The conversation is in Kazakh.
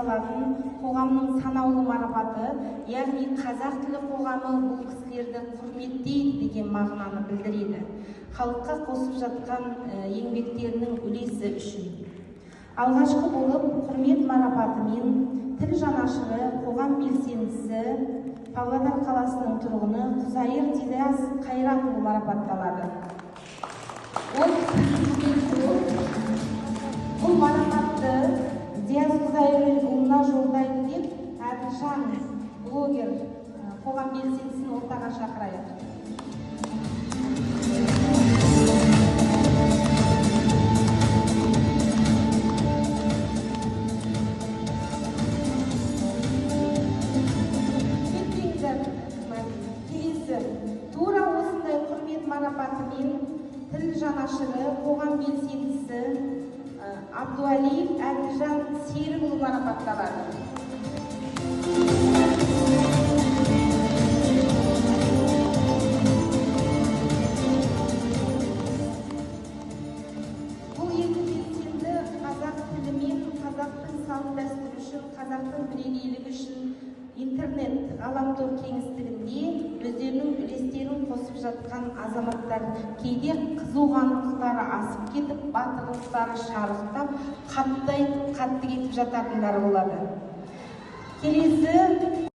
жасалатын қоғамның санаулы марапаты, яғни қазақ тілі қоғамы бұл кісілерді құрметтейді деген мағынаны білдіреді. Халыққа қосып жатқан еңбектерінің үлесі үшін. Алғашқы болып құрмет марапатымен тіл жанашыры, қоғам белсендісі, Павлодар қаласының тұрғыны Құзайыр Диляс Қайратұлы марапатталады. Бұл марапатты Диляс Құзайырұлына жолдайды деп Әділжан блогер қоғам белсендісін ортаға шақырайық. Тура осындай құрмет марапатымен тіл жанашыры, қоғам белсендісі Абдуалиев Әділжан Серікұлы марапатталады. Бұл екі белсенді қазақ тілі мен қазақтың салт-дәстүрі үшін, қазақтың бірегейлігі үшін интернет ғаламтор кеңістігінде өздерінің үлестерін қосып жатқан азаматтар, кейде қызуғандылықтары асып кетіп, батырлықтары шарықтап, қатты кетіп жататындары болады. Келесі